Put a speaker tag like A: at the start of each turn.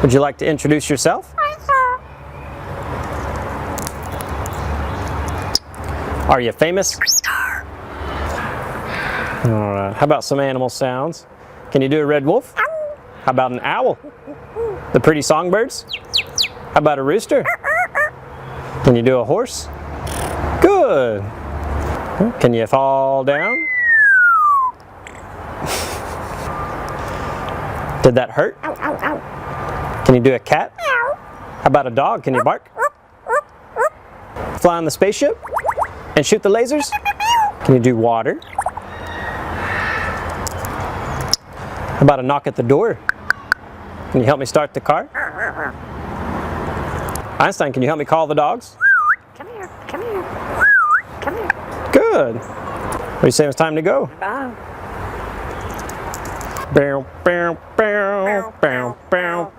A: Would you like to introduce yourself? Are you famous? All right. How about some animal sounds? Can you do a red wolf? How about an owl? The pretty songbirds? How about a rooster? Can you do a horse? Good. Can you fall down? Did that hurt? Can you do a cat? How about a dog? Can you bark? Fly on the spaceship? And shoot the lasers? Can you do water? How about a knock at the door? Can you help me start the car? Einstein, can you help me call the dogs?
B: Come here, come here, come here.
A: Good. What do you say it's time to go?
B: Bye.
A: Bow, bow, bow, bow, bow.